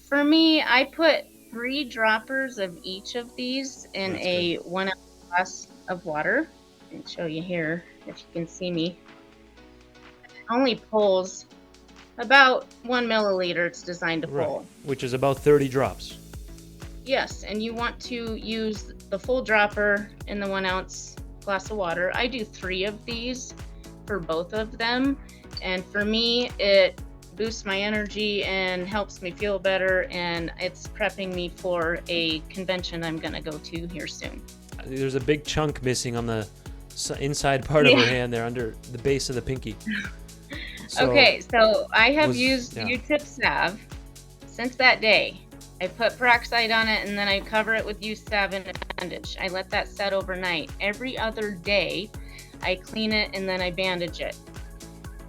For me, I put 3 droppers of each of these in That's a good. 1 ounce glass of water. I'll show you here if you can see me. It only pulls about 1 milliliter. It's designed to Right, pull. which is about 30 drops. Yes, and you want to use the full dropper in the 1 ounce glass of water. I do 3 of these for both of them, and for me, it boosts my energy and helps me feel better, and it's prepping me for a convention I'm going to go to here soon. There's a big chunk missing on the inside part of her hand there under the base of the pinky. Okay, so I have used YewTip salve since that day. I put peroxide on it, and then I cover it with used salve and a bandage. I let that set overnight. Every other day, I clean it, and then I bandage it.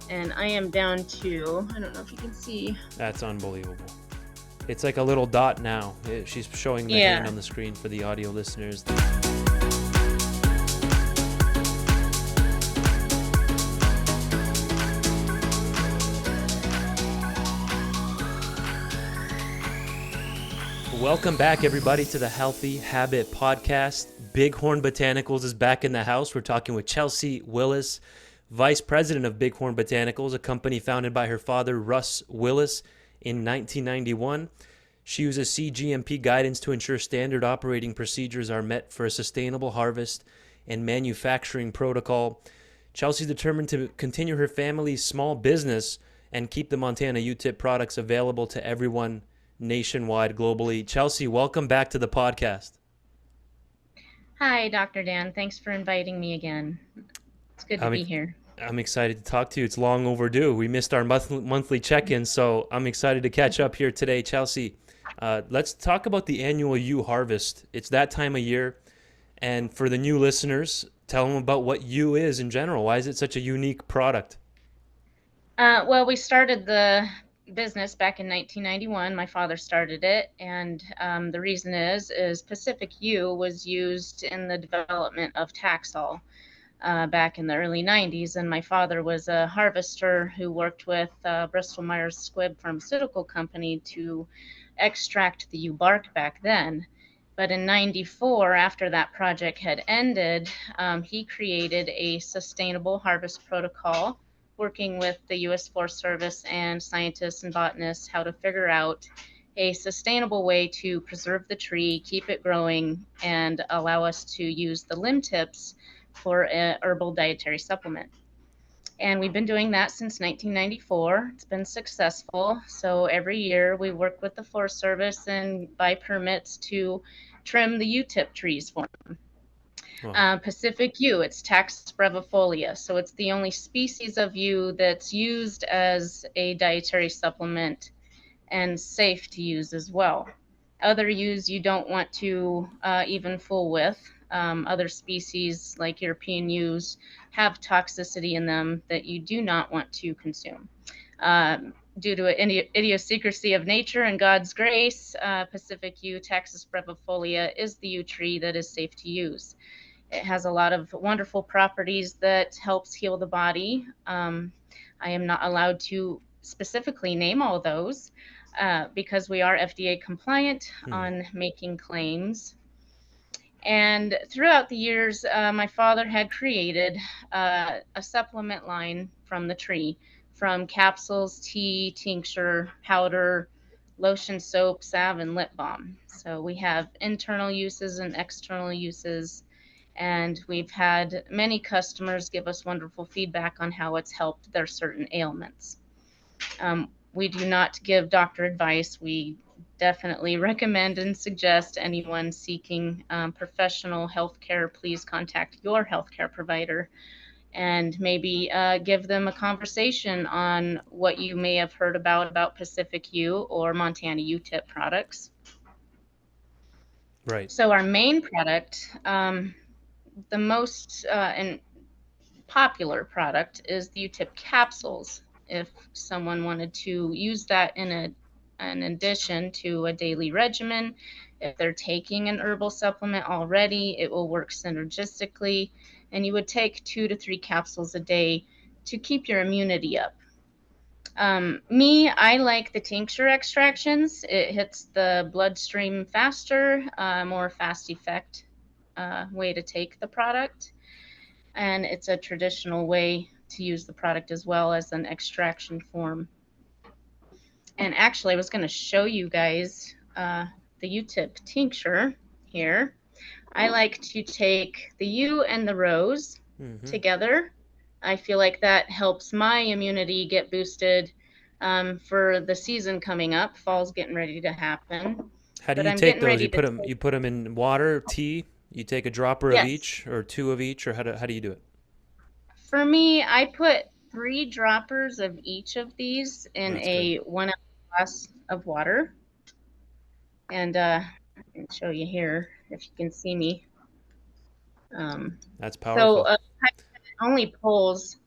And I am down to, I don't know if you can see. That's unbelievable. It's like a little dot now. She's showing the hand on the screen for the audio listeners. Welcome back, everybody, to the Healthy Habit Podcast. Bighorn Botanicals is back in the house. We're talking with Chelsey Willis, Vice President of Bighorn Botanicals, a company founded by her father, Rus Willis, in 1991. She uses cGMP guidance to ensure standard operating procedures are met for a sustainable harvest and manufacturing protocol. Chelsey's determined to continue her family's small business and keep the Montana YewTip products available to everyone nationwide, globally. Chelsey, welcome back to the podcast. Hi, Dr. Dan. Thanks for inviting me again. It's good to be here. I'm excited to talk to you. It's long overdue. We missed our monthly check-in, so I'm excited to catch up here today. Chelsey, let's talk about the annual yew harvest. It's that time of year, and for the new listeners, tell them about what yew is in general. Why is it such a unique product? Well, we started the business back in 1991. My father started it, and the reason is Pacific Yew was used in the development of Taxol back in the early 90s, and my father was a harvester who worked with Bristol Myers Squibb Pharmaceutical Company to extract the yew bark back then. But in 94, after that project had ended, he created a sustainable harvest protocol, working with the U.S. Forest Service and scientists and botanists how to figure out a sustainable way to preserve the tree, keep it growing, and allow us to use the limb tips for an herbal dietary supplement. And we've been doing that since 1994. It's been successful. So every year we work with the Forest Service and buy permits to trim the YewTip trees for them. Pacific Yew, it's Taxus brevifolia. So it's the only species of yew that's used as a dietary supplement and safe to use as well. Other yews you don't want to even fool with. Other species like European yews have toxicity in them that you do not want to consume. Due to an idiosyncrasy of nature and God's grace, Pacific Yew, Taxus brevifolia, is the yew tree that is safe to use. It has a lot of wonderful properties that helps heal the body. I am not allowed to specifically name all those because we are FDA compliant on making claims. And throughout the years, my father had created a supplement line from the tree, from capsules, tea, tincture, powder, lotion, soap, salve, and lip balm. So we have internal uses and external uses. And we've had many customers give us wonderful feedback on how it's helped their certain ailments. We do not give doctor advice. We definitely recommend and suggest anyone seeking professional health care, please contact your healthcare provider and maybe give them a conversation on what you may have heard about Pacific Yew or Montana YewTip products. Right. So our main product, the most and popular product, is the YewTip capsules. If someone wanted to use that in addition to a daily regimen, if they're taking an herbal supplement already, it will work synergistically, and you would take 2 to 3 capsules a day to keep your immunity up. I like the tincture extractions. It hits the bloodstream faster, more fast effect way to take the product. And it's a traditional way to use the product as well as an extraction form. And actually, I was going to show you guys the YewTip tincture here. I like to take the yew and the rose together. I feel like that helps my immunity get boosted for the season coming up. Fall's getting ready to happen. How do But you I'm take getting those? ready to You take, put them in water, tea. You take a dropper of yes. each, or two of each, or how do you do it? For me, I put 3 droppers of each of these in That's good. a 1 ounce glass of water. And I can show you here if you can see me. That's So powerful. it only pulls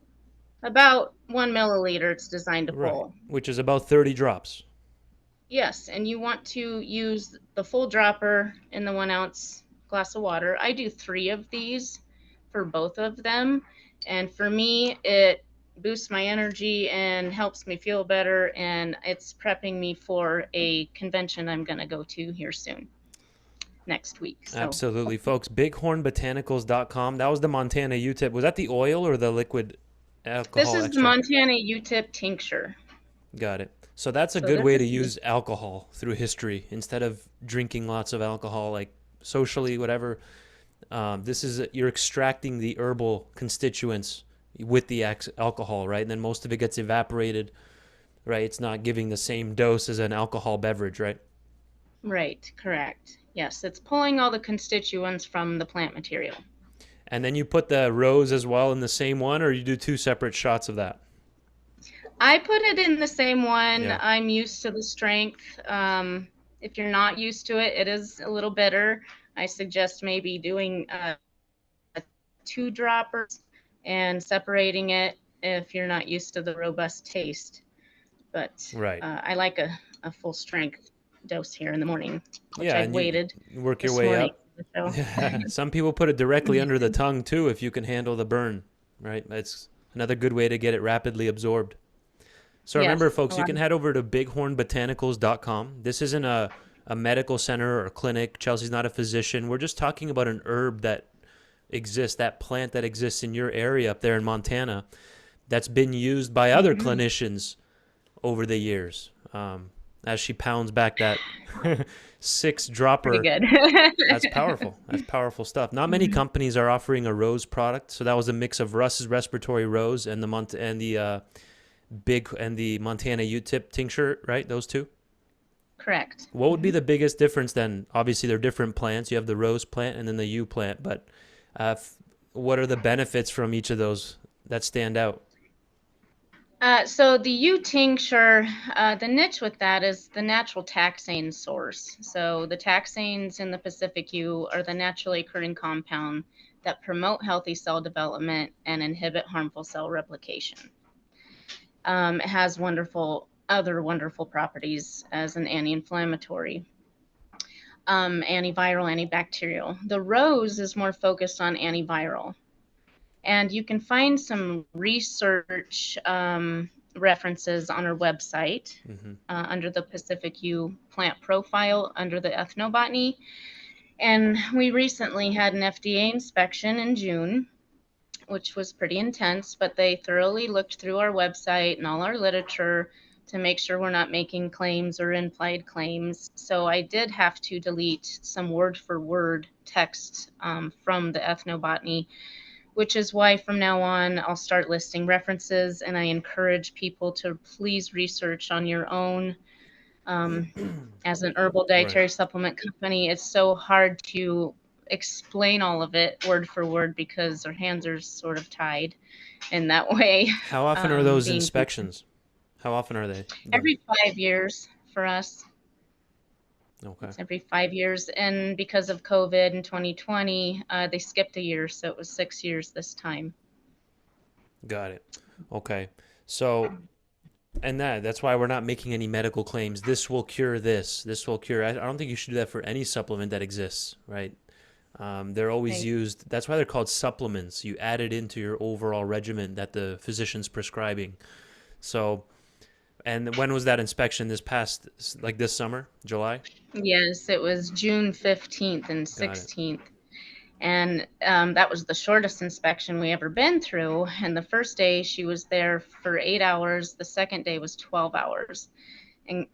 about 1 milliliter. It's designed to Right, pull. which is about 30 drops. Yes, and you want to use the full dropper in the 1 ounce glass of water. I do 3 of these for both of them. And for me, it boosts my energy and helps me feel better. And it's prepping me for a convention I'm going to go to here soon, next week. So Absolutely, folks. Bighornbotanicals.com. That was the Montana YewTip. Was that the oil or the liquid this alcohol is the extract? Montana YewTip tincture. Got it. So that's a So good this way to is use alcohol through history instead of drinking lots of alcohol, like socially, whatever. You're extracting the herbal constituents with the alcohol, right? And then most of it gets evaporated, right? It's not giving the same dose as an alcohol beverage, right? right, correct. Yes, it's pulling all the constituents from the plant material. And then you put the rose as well in the same one, or you do two separate shots of that? I put it in the same one. Yeah. I'm used to the strength. If you're not used to it, it is a little bitter. I suggest maybe doing 2 droppers and separating it if you're not used to the robust taste. But Right. I like a full strength dose here in the morning, which Yeah, I've and you waited work your this way morning. up. So. Some people put it directly under the tongue too if you can handle the burn, right? It's another good way to get it rapidly absorbed. So remember, Yes. folks, you can head over to bighornbotanicals.com. This isn't a medical center or a clinic. Chelsea's not a physician. We're just talking about an herb that exists, that plant that exists in your area up there in Montana that's been used by other clinicians over the years. As she pounds back that 6 dropper. Pretty good. That's powerful. That's powerful stuff. Not many companies are offering a rose product, so that was a mix of Rus's Respiratory Rose and the Montana YewTip tincture, right? Those two. Correct. What would be the biggest difference then? Obviously, they're different plants. You have the rose plant and then the yew plant, but what are the benefits from each of those that stand out? So the yew tincture, the niche with that is the natural taxane source. So the taxanes in the Pacific Yew are the naturally occurring compound that promote healthy cell development and inhibit harmful cell replication. It has other wonderful properties as an anti-inflammatory, antiviral, antibacterial. The rose is more focused on antiviral. And you can find some research references on our website under the Pacific Yew plant profile under the ethnobotany. And we recently had an FDA inspection in June, which was pretty intense, but they thoroughly looked through our website and all our literature to make sure we're not making claims or implied claims. So I did have to delete some word for word text from the ethnobotany, which is why from now on I'll start listing references, and I encourage people to please research on your own. As an herbal dietary supplement company, it's so hard to explain all of it word for word because our hands are sort of tied in that way. How often are those Being inspections? How often are they done? every 5 years for us. Okay. It's every 5 years, and because of COVID in 2020, they skipped a year, so it was 6 years this time. Got it. Okay. So, and that's why we're not making any medical claims. This will cure this. This will cure. I don't think you should do that for any supplement that exists, right? They're always Right. used. That's why they're called supplements. You add it into your overall regimen that the physician's prescribing. So, And when was that inspection? This summer, July? Yes, it was June 15th and Got it. 16th. And that was the shortest inspection we ever been through. And the first day she was there for 8 hours. The second day was 12 hours. And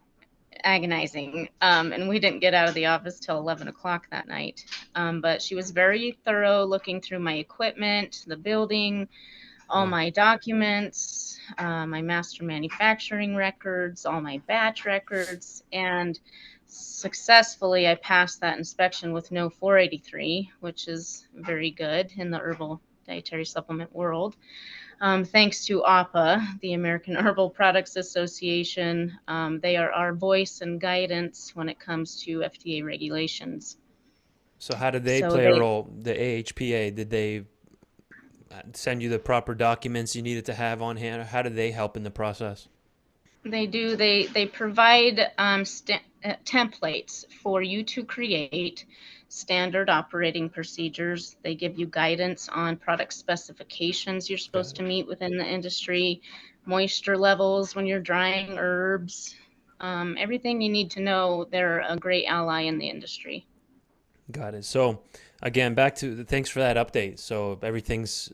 agonizing. And we didn't get out of the office till 11 o'clock that night. But she was very thorough, looking through my equipment, the building, all Wow. my documents, my master manufacturing records, all my batch records, and successfully I passed that inspection with no 483, which is very good in the herbal dietary supplement world. Thanks to AHPA, the American Herbal Products Association. They are our voice and guidance when it comes to FDA regulations. So how did they So play a role? The AHPA, did they send you the proper documents you needed to have on hand? How did they help in the process? they do. They provide templates for you to create standard operating procedures. They give you guidance on product specifications you're Got supposed it. to meet within the industry, moisture levels when you're drying herbs, everything you need to know. They're a great ally in the industry. Got it. So again, back to thanks for that update. So everything's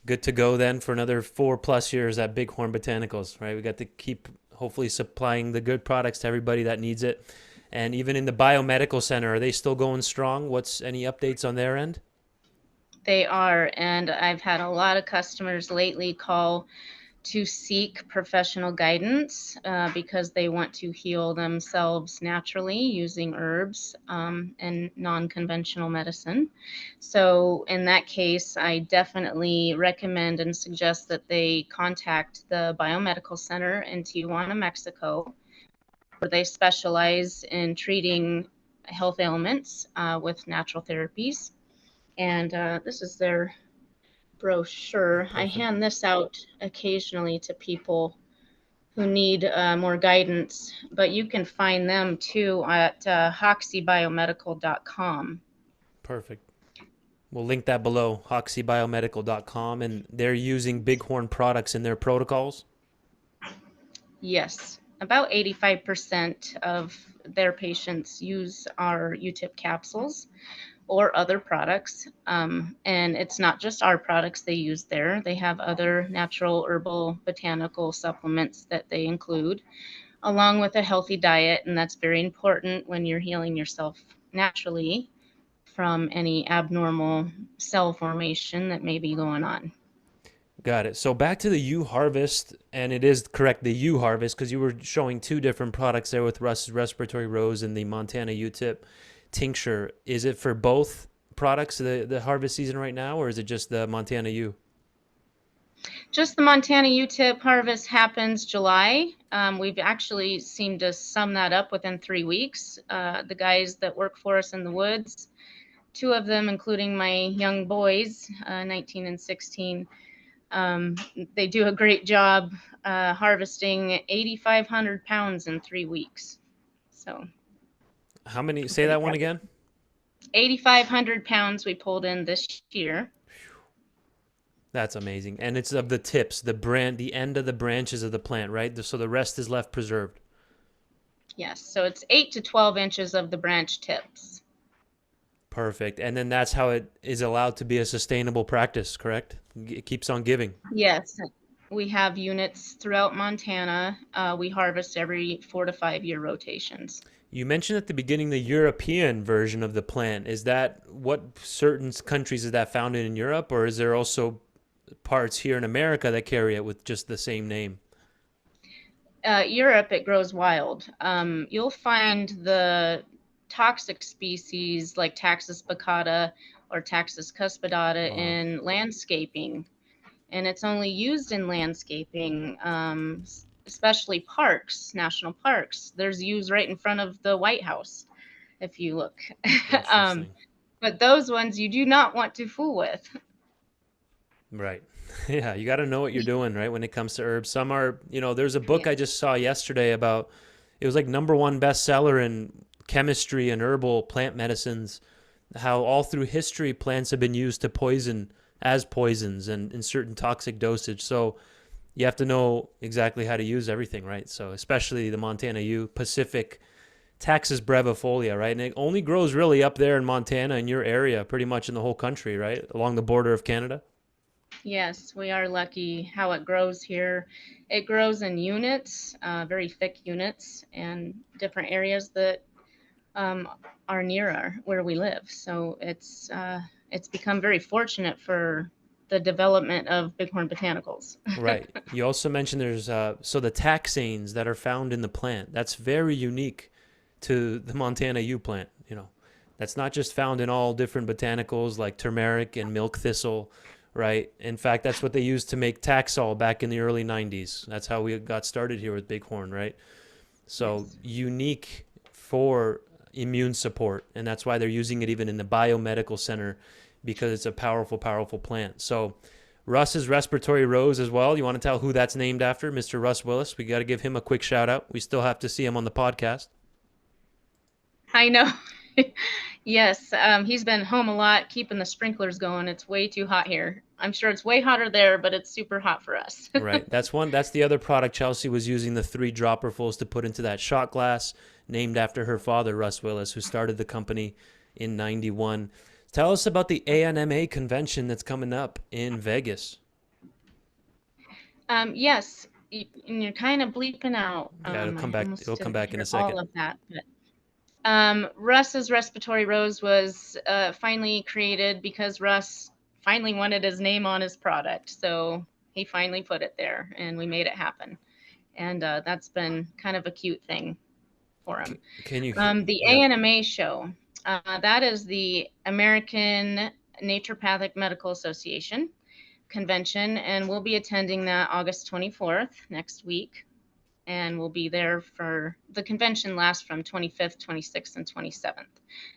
good to go then for another 4+ years at Bighorn Botanicals, right? We got to keep hopefully supplying the good products to everybody that needs it. And even in the biomedical center, are they still going strong? What's any updates on their end? They are, and I've had a lot of customers lately call to seek professional guidance because they want to heal themselves naturally using herbs and non-conventional medicine. So in that case, I definitely recommend and suggest that they contact the Biomedical Center in Tijuana, Mexico, where they specialize in treating health ailments with natural therapies. And this is their brochure. I Perfect. hand this out occasionally to people who need more guidance, but you can find them too at hoxiebiomedical.com. Perfect. We'll link that below, hoxiebiomedical.com. And they're using Bighorn products in their protocols. Yes, about 85% of their patients use our YewTip capsules or other products. And it's not just our products they use there. They have other natural herbal botanical supplements that they include, along with a healthy diet. And that's very important when you're healing yourself naturally from any abnormal cell formation that may be going on. Got it. So back to the yew harvest, and it is correct, the yew harvest, because you were showing two different products there with Rus Respiratory Rose and the Montana YewTip tincture. Is it for both products, the harvest season right now, or is it just the Montana yew? Just the Montana YewTip harvest happens July. We've actually seemed to sum that up within 3 weeks. The guys that work for us in the woods, two of them, including my young boys, 19 and 16, they do a great job harvesting 8,500 pounds in 3 weeks. So How many? I'm Say pretty that one proud. again. 8,500 pounds we pulled in this year. That's amazing. And it's of the tips, the end of the branches of the plant, right? So the rest is left preserved. Yes, so it's 8 to 12 inches of the branch tips. Perfect. And then that's how it is allowed to be a sustainable practice, correct? It keeps on giving. Yes, we have units throughout Montana. We harvest every 4 to 5 year rotations. You mentioned at the beginning the European version of the plant. Is that what certain countries is that found in Europe, or is there also parts here in America that carry it with just the same name? Europe, it grows wild. You'll find the toxic species like Taxus baccata or Taxus cuspidata Wow, in landscaping, and it's only used in landscaping, especially parks, national parks. There's yews right in front of the White House, if you look. um, interesting. but those ones you do not want to fool with. Right. Yeah, you got to know what you're doing, right, when it comes to herbs. Some are, there's a book Yeah. I just saw yesterday about, it was like #1 bestseller in chemistry and herbal plant medicines, how all through history plants have been used to poison as poisons and in certain toxic dosage. So you have to know exactly how to use everything, right? So especially the Montana Yew, Pacific Taxus brevifolia, right? And it only grows really up there in Montana, in your area, pretty much in the whole country, right? Along the border of Canada. Yes, we are lucky how it grows here. It grows in units, very thick units, and different areas that um, are near where we live. So it's become very fortunate for the development of Bighorn Botanicals. Right. You also mentioned there's so the taxanes that are found in the plant. That's very unique to the Montana yew plant. That's not just found in all different botanicals like turmeric and milk thistle, right? In fact, that's what they used to make Taxol back in the early 90s. That's how we got started here with Bighorn, right? So Yes. unique for immune support, and that's why they're using it even in the biomedical center because it's a powerful, powerful plant. So Rus's Respiratory Rose as well. You want to tell who that's named after? Mr. Rus Willis. We got to give him a quick shout out. We still have to see him on the podcast. I know. Yes, he's been home a lot, keeping the sprinklers going. It's way too hot here. I'm sure it's way hotter there, but it's super hot for us. Right. That's one. That's the other product Chelsey was using, the 3 dropperfuls to put into that shot glass, named after her father, Rus Willis, who started the company in '91. Tell us about the ANMA convention that's coming up in Vegas. Yes, and you're kind of bleeping out. Yeah, it'll come I back. almost It'll come didn't back in a hear second. all of that, but Rus's Respiratory Rose was finally created because Rus finally wanted his name on his product. So he finally put it there and we made it happen. And that's been kind of a cute thing for him. Can you? The Yeah. ANMA show, that is the American Naturopathic Medical Association convention, and we'll be attending that August 24th next week, and we'll be there for the convention lasts from 25th, 26th, and 27th.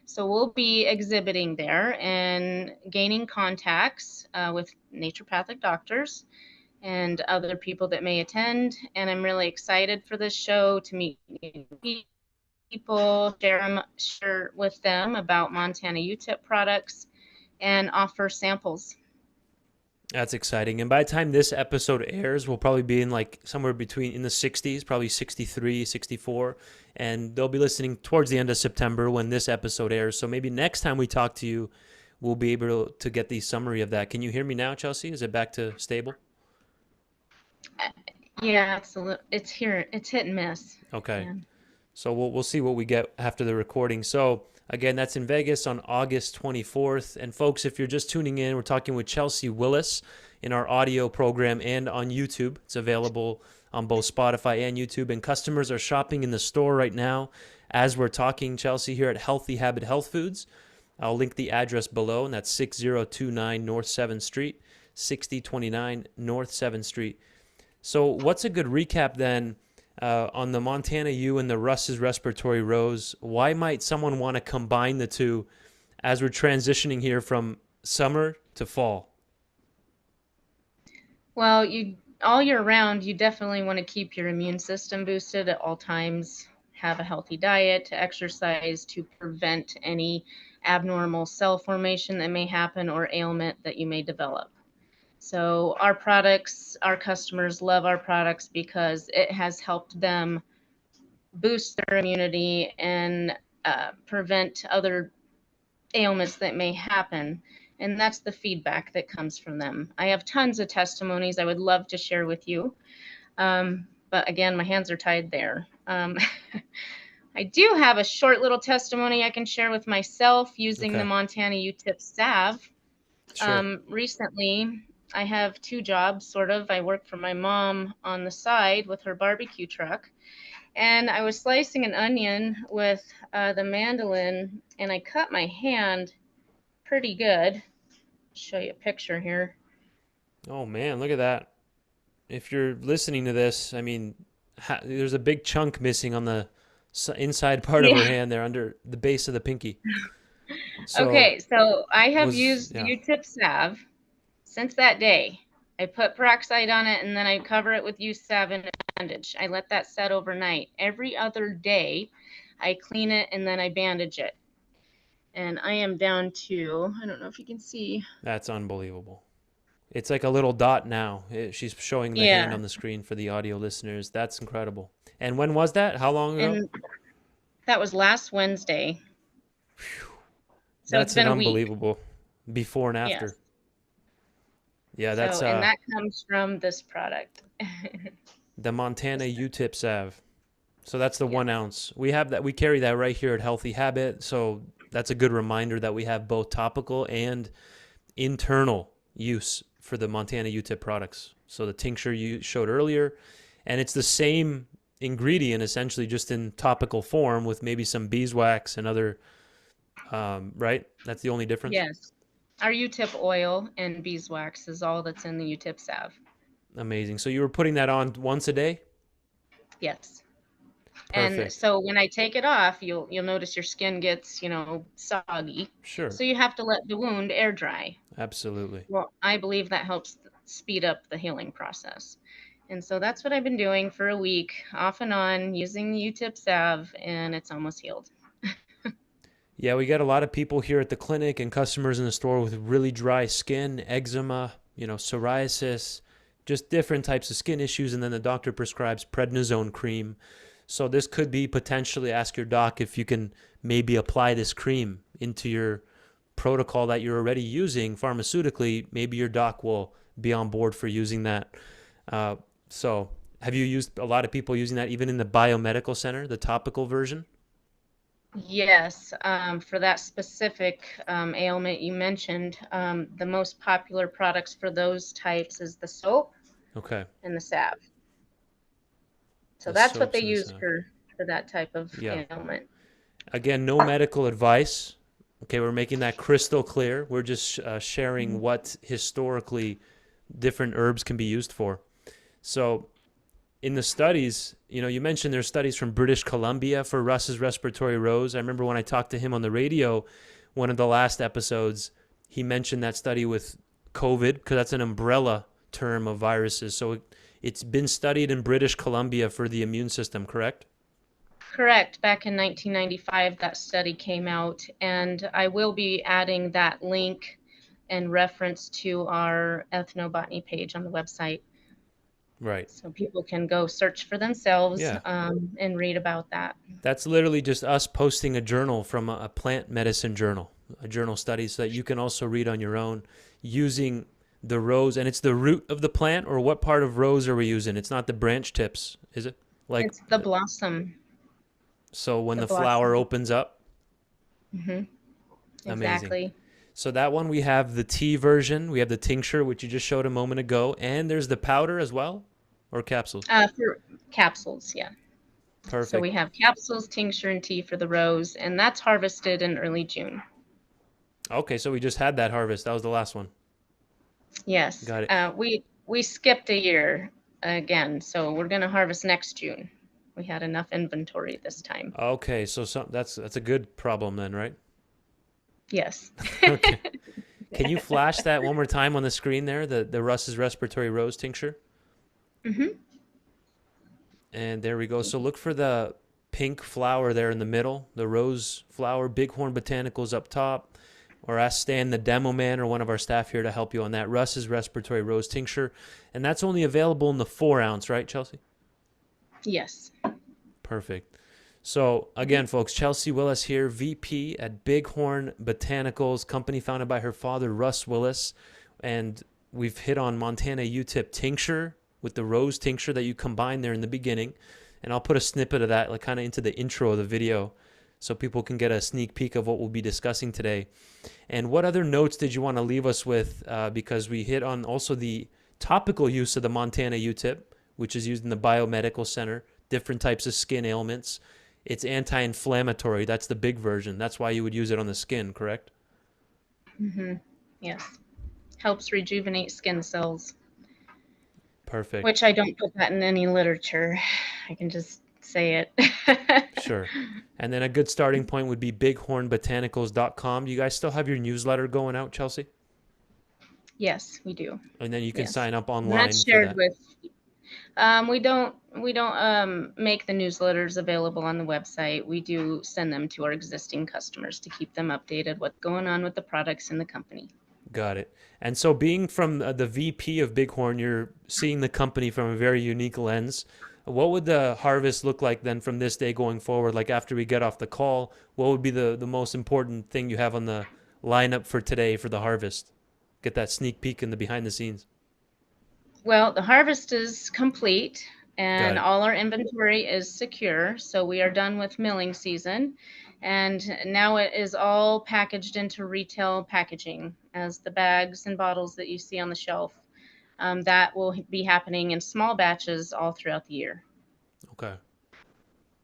So we'll be exhibiting there and gaining contacts with naturopathic doctors and other people that may attend. And I'm really excited for this show to meet new people, share with them about Montana YewTip products, and offer samples. That's exciting. And by the time this episode airs, we'll probably be in like somewhere between in the 60s, probably 63, 64. And they'll be listening towards the end of September when this episode airs. So maybe next time we talk to you, we'll be able to get the summary of that. Can you hear me now, Chelsey? Is it back to stable? Yeah, absolutely. It's here. It's hit and miss. Okay. Yeah. So we'll see what we get after the recording. So again, that's in Vegas on August 24th. And folks, if you're just tuning in, we're talking with Chelsey Willis in our audio program and on YouTube. It's available on both Spotify and YouTube. And customers are shopping in the store right now as we're talking, Chelsey, here at Healthy Habit Health Foods. I'll link the address below, and that's 6029 North 7th Street, 6029 North 7th Street. So what's a good recap then on the Montana Yew and the Rus's Respiratory Rose? Why might someone want to combine the two as we're transitioning here from summer to fall? Well, you all year round, you definitely want to keep your immune system boosted at all times. Have a healthy diet, to exercise to prevent any abnormal cell formation that may happen or ailment that you may develop. So our products, our customers love our products because it has helped them boost their immunity and prevent other ailments that may happen. And that's the feedback that comes from them. I have tons of testimonies I would love to share with you. But again, my hands are tied there. I do have a short little testimony I can share with myself using the Okay, Montana YewTip salve. sure. Recently, I have 2 jobs, sort of. I work for my mom on the side with her barbecue truck. And I was slicing an onion with the mandolin, and I cut my hand pretty good. I'll show you a picture here. Oh man, look at that. If you're listening to this, I mean, there's a big chunk missing on the inside part of her Yeah. hand there under the base of the pinky. So Okay, so I have used yeah. YewTip salve since that day. I put peroxide on it and then I cover it with used salve and bandage. I let that set overnight. Every other day, I clean it and then I bandage it. And I am down to, I don't know if you can see. That's unbelievable. It's like a little dot now. She's showing the hand Yeah. on the screen for the audio listeners. That's incredible. And when was that? How long ago? And that was last Wednesday. So it's That's an been a week. unbelievable before and after. Yes. Yeah, So, that's and that comes from this product. the Montana YewTip salve. So that's the Yes. 1 ounce. We have that. We carry that right here at Healthy Habit. So that's a good reminder that we have both topical and internal use for the Montana YewTip products. So the tincture you showed earlier, and it's the same ingredient essentially, just in topical form with maybe some beeswax and other. Right? That's the only difference. Yes. Our YewTip oil and beeswax is all that's in the YewTip salve. Amazing. So you were putting that on once a day? Yes. Perfect. And so when I take it off, you'll notice your skin gets, soggy. Sure. So you have to let the wound air dry. Absolutely. Well, I believe that helps speed up the healing process. And so that's what I've been doing for a week, off and on, using the YewTip salve, and it's almost healed. Yeah, we got a lot of people here at the clinic and customers in the store with really dry skin, eczema, psoriasis, just different types of skin issues. And then the doctor prescribes prednisone cream. So this could be potentially, ask your doc if you can maybe apply this cream into your protocol that you're already using pharmaceutically. Maybe your doc will be on board for using that. So have you used a lot of people using that even in the biomedical center, the topical version? Yes, for that specific ailment you mentioned, the most popular products for those types is the soap Okay. and the salve. So The that's what they soaps and the use salve. for that type of Yeah. ailment. Again, no medical advice. Okay, we're making that crystal clear. We're just sharing what historically different herbs can be used for. So in the studies, you mentioned there's studies from British Columbia for Rus's Respiratory Rose. I remember when I talked to him on the radio, one of the last episodes, he mentioned that study with COVID, because that's an umbrella term of viruses. So it's been studied in British Columbia for the immune system, correct? Correct. Back in 1995, that study came out, and I will be adding that link and reference to our ethnobotany page on the website. Right. So people can go search for themselves Yeah. and read about that. That's literally just us posting a journal from a plant medicine journal, a journal study, so that you can also read on your own using the rose. And it's the root of the plant, or what part of rose are we using? It's not the branch tips, is it? Like, It's the blossom. so when the blossom. flower opens up. Mm-hmm. Amazing. Exactly. So that one, we have the tea version, we have the tincture, which you just showed a moment ago, and there's the powder as well, or capsules? For capsules, yeah. Perfect. So we have capsules, tincture, and tea for the rose, and that's harvested in early June. Okay, so we just had that harvest. That was the last one. Yes. Got it. We skipped a year again, so we're going to harvest next June. We had enough inventory this time. Okay, so that's a good problem then, right? Yes. Okay. Can you flash that one more time on the screen there, the Rus's Respiratory Rose tincture? Mm-hmm. And there we go. So look for the pink flower there in the middle, the rose flower, Bighorn Botanicals up top, or ask Stan, the demo man, or one of our staff here to help you on that. Rus's Respiratory Rose tincture. And that's only available in the 4 ounce, right, Chelsey? Yes. Perfect. So again, folks, Chelsey Willis here, VP at Bighorn Botanicals, company founded by her father, Rus Willis. And we've hit on Montana YewTip tincture with the rose tincture that you combined there in the beginning. And I'll put a snippet of that, like kind of into the intro of the video, so people can get a sneak peek of what we'll be discussing today. And what other notes did you want to leave us with? Because we hit on also the topical use of the Montana YewTip, which is used in the biomedical center, different types of skin ailments. It's anti-inflammatory. That's the big version. That's why you would use it on the skin, correct? Mm-hmm. Yes. Helps rejuvenate skin cells. Perfect. Which I don't put that in any literature. I can just say it. Sure. And then a good starting point would be bighornbotanicals.com. Do you guys still have your newsletter going out, Chelsey? Yes, we do. And then you can Yes. sign up And online that's for shared that. with. We don't make the newsletters available on the website. We do send them to our existing customers to keep them updated what's going on with the products in the company. Got it. And so, being from the VP of Bighorn, you're seeing the company from a very unique lens. What would the harvest look like then from this day going forward? Like after we get off the call, what would be the most important thing you have on the lineup for today for the harvest? Get that sneak peek in the behind the scenes. Well, the harvest is complete Got and it. all our inventory is secure. So we are done with milling season. And now it is all packaged into retail packaging as the bags and bottles that you see on the shelf. That will be happening in small batches all throughout the year. Okay.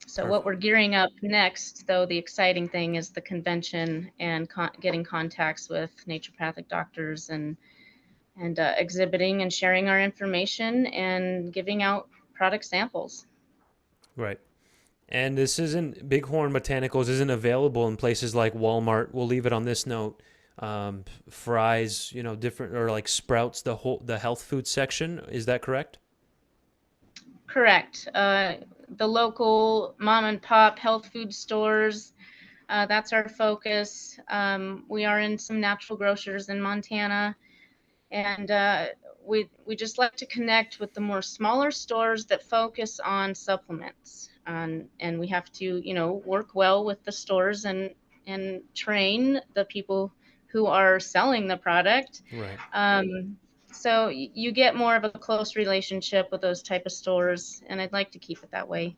So what Perfect. we're gearing up next, though, the exciting thing is the convention and getting contacts with naturopathic doctors and exhibiting and sharing our information and giving out product samples. Right. And this isn't Bighorn Botanicals isn't available in places like Walmart. We'll leave it on this note. Fries, different or like Sprouts, the health food section. Is that correct? Correct. The local mom and pop health food stores, that's our focus. We are in some natural grocers in Montana, and we just like to connect with the more smaller stores that focus on supplements. And we have to, work well with the stores and train the people who are selling the product. Right. So you get more of a close relationship with those type of stores, and I'd like to keep it that way.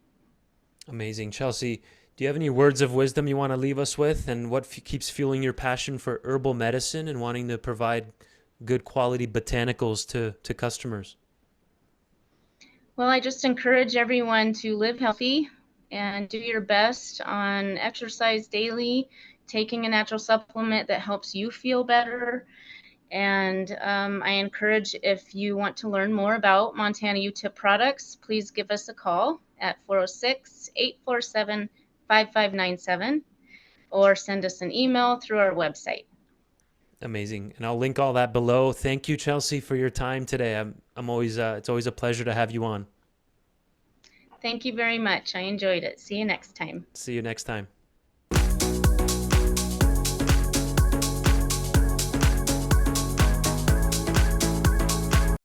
Amazing. Chelsey, do you have any words of wisdom you want to leave us with? And what keeps fueling your passion for herbal medicine and wanting to provide good quality botanicals to customers? Well, I just encourage everyone to live healthy and do your best on exercise daily, taking a natural supplement that helps you feel better. And I encourage, if you want to learn more about Montana YewTip products, please give us a call at 406-847-5597 or send us an email through our website. Amazing. And I'll link all that below. Thank you, Chelsey, for your time today. I'm always it's always a pleasure to have you on. Thank you very much. I enjoyed it. See you next time. See you next time.